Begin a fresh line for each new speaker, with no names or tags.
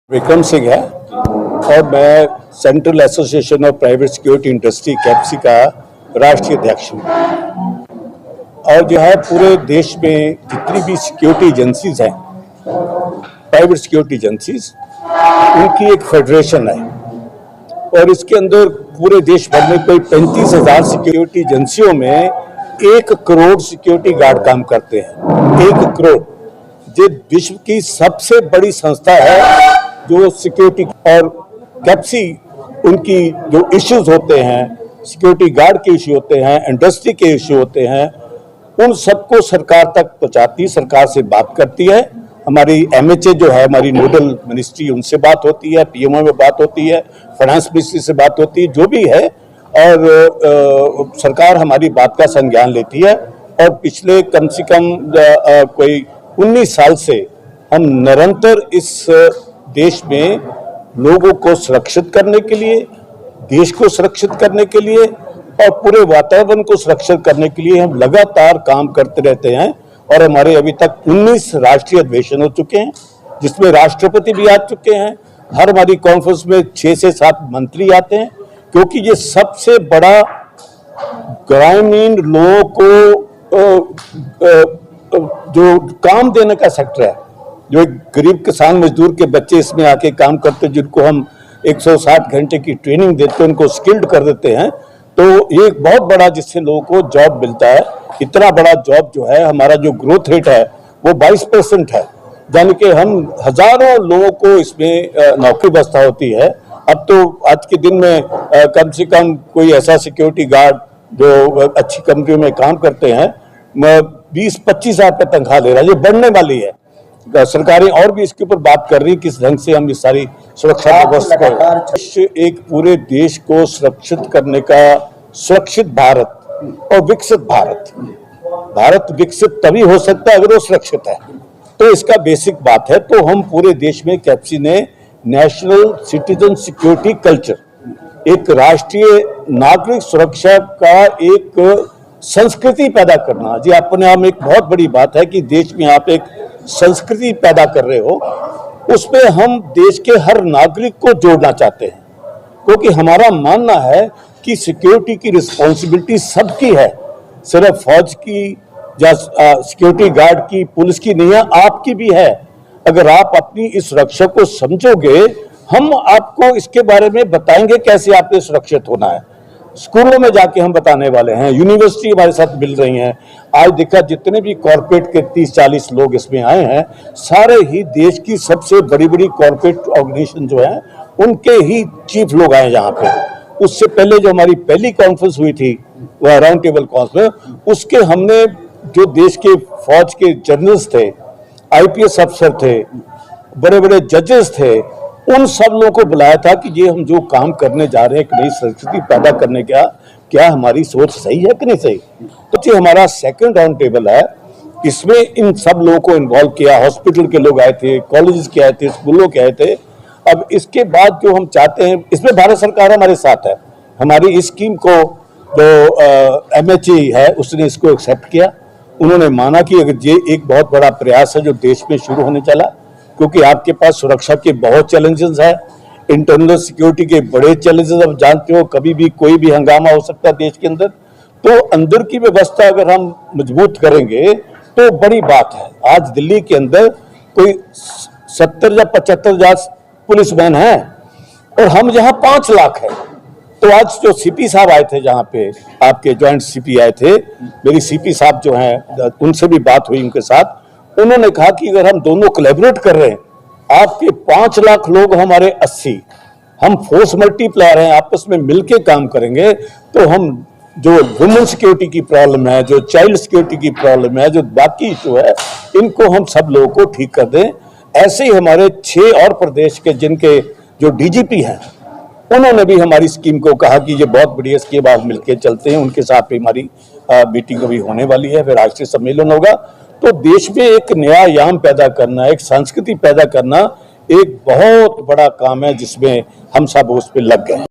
विक्रम सिंह है और मैं central association of private security industry Capsey का राष्ट्रीय अध्यक्ष हूँ। और जो है पूरे देश में जितनी भी सिक्योरिटी एजेंसीज हैं, प्राइवेट सिक्योरिटी एजेंसीज, उनकी एक फेडरेशन है और इसके अंदर पूरे देश भर में कोई 35,000 सिक्योरिटी एजेंसियों में 1 करोड़ सिक्योरिटी गार्ड काम करते हैं। 1 करोड़, जो विश्व की सबसे बड़ी संस्था है जो सिक्योरिटी और कैप्सी उनकी जो इश्यूज होते हैं, सिक्योरिटी गार्ड के इश्यू होते हैं, इंडस्ट्री के इश्यू होते हैं, उन सबको सरकार तक पहुंचाती, सरकार से बात करती है। हमारी MHA जो है, हमारी नोडल मिनिस्ट्री, उनसे बात होती है, PMO में बात होती है, फाइनेंस मिनिस्ट्री से बात होती है, जो भी है, और सरकार हमारी बात का संज्ञान लेती है। और पिछले कम से कम कोई 19 साल से हम निरंतर इस देश में लोगों को सुरक्षित करने के लिए, देश को सुरक्षित करने के लिए और पूरे वातावरण को सुरक्षित करने के लिए हम लगातार काम करते रहते हैं। और हमारे अभी तक 19 राष्ट्रीय अधिवेशन हो चुके हैं, जिसमें राष्ट्रपति भी आ चुके हैं। हर हमारी कॉन्फ्रेंस में 6 से 7 मंत्री आते हैं, क्योंकि ये सबसे बड़ा ग्रामीण लोगों को जो काम देने का सेक्टर है। जो एक गरीब किसान मजदूर के बच्चे इसमें आके काम करते हैं, जिनको हम 160 घंटे की ट्रेनिंग देते हैं, उनको स्किल्ड कर देते हैं, तो ये एक बहुत बड़ा जिससे लोगों को जॉब मिलता है। इतना बड़ा जॉब जो है, हमारा जो ग्रोथ रेट है वो 22% है, यानी कि हम हजारों लोगों को इसमें नौकरी व्यवस्था होती है। अब तो आज के दिन में कम से कम कोई ऐसा सिक्योरिटी गार्ड जो अच्छी कंपनियों में काम करते हैं 20-25 हज़ार रुपये तनख्वाह ले रहा है। ये बढ़ने वाली है। सरकारें और भी इसके ऊपर बात कर रही है, किस ढंग से हम इस सारी सुरक्षा व्यवस्था करें। एक पूरे देश को सुरक्षित करने का सुरक्षित भारत और विकसित भारत, भारत विकसित तभी हो सकता है अगर वो सुरक्षित है। तो इसका बेसिक बात है। तो हम पूरे देश में कैप्सी ने नेशनल सिटीजन सिक्योरिटी कल्चर, एक राष्ट्रीय नागरिक सुरक्षा का एक संस्कृति पैदा करना, जी अपने आप में एक बहुत बड़ी बात है कि देश में आप एक संस्कृति पैदा कर रहे हो। उसमें हम देश के हर नागरिक को जोड़ना चाहते हैं, क्योंकि हमारा मानना है कि सिक्योरिटी की रिस्पॉन्सिबिलिटी सबकी है, सिर्फ फौज की या सिक्योरिटी गार्ड की, पुलिस की नहीं है, आपकी भी है। अगर आप अपनी इस सुरक्षा को समझोगे, हम आपको इसके बारे में बताएंगे कैसे आपने सुरक्षित होना है। स्कूलों में जाके हम बताने वाले हैं, यूनिवर्सिटी हमारे साथ मिल रही हैं। आज देखा जितने भी कॉर्पोरेट के 30-40 लोग इसमें आए हैं, सारे ही देश की सबसे बड़ी बड़ी कॉर्पोरेट ऑर्गेनाइजेशन जो है उनके ही चीफ लोग आए यहाँ पे। उससे पहले जो हमारी पहली कॉन्फ्रेंस हुई थी वह राउंड टेबल कॉन्फ्रेंस, उसके हमने जो देश के फौज के जनरल्स थे, IPS अफसर थे, बड़े बड़े जजेस थे, उन सब लोगों को बुलाया था कि ये हम जो काम करने जा रहे हैं, एक नई संस्कृति पैदा करने का, क्या हमारी सोच सही है कि नहीं सही। तो ये हमारा सेकंड राउंड टेबल है। इसमें इन सब लोगों को इन्वॉल्व किया, हॉस्पिटल के लोग आए थे, कॉलेजेस के आए थे, स्कूलों के आए थे। अब इसके बाद जो हम चाहते हैं, इसमें भारत सरकार हमारे साथ है। हमारी इस स्कीम को जो MHA है उसने इसको एक्सेप्ट किया। उन्होंने माना कि अगर ये एक बहुत बड़ा प्रयास है जो देश में शुरू होने चला, क्योंकि आपके पास सुरक्षा के बहुत चैलेंजेस हैं, इंटरनल सिक्योरिटी के बड़े चैलेंजेस आप जानते हो, कभी भी कोई भी हंगामा हो सकता है देश के अंदर। तो अंदर की व्यवस्था अगर हम मजबूत करेंगे तो बड़ी बात है। आज दिल्ली के अंदर कोई 70 या 75 हज़ार पुलिसमैन हैं और हम यहाँ 5 लाख हैं। तो आज जो CP साहब आए थे, जहाँ पे आपके ज्वाइंट CP आए थे, मेरी CP साहब जो हैं, उनसे भी बात हुई उनके साथ। उन्होंने कहा कि अगर हम दोनों कोलैबोरेट कर रहे हैं, आपके 5 लाख लोग, हमारे 80, हम फोर्स मल्टीप्लायर हैं, आपस में मिलके काम करेंगे तो हम जो वुमेन सिक्योरिटी की प्रॉब्लम है, जो चाइल्ड सिक्योरिटी की प्रॉब्लम है, जो बाकी इशू है, इनको हम सब लोगों को ठीक कर दें। ऐसे ही हमारे 6 और प्रदेश के जिनके जो DGP हैं, उन्होंने भी हमारी स्कीम को कहा कि ये बहुत बढ़िया स्कीम, आप मिलके चलते हैं। उनके साथ भी हमारी मीटिंग अभी होने वाली है, फिर राष्ट्रीय सम्मेलन होगा। तो देश में एक नया याम पैदा करना, एक संस्कृति पैदा करना एक बहुत बड़ा काम है, जिसमें हम सब उस पर लग गए।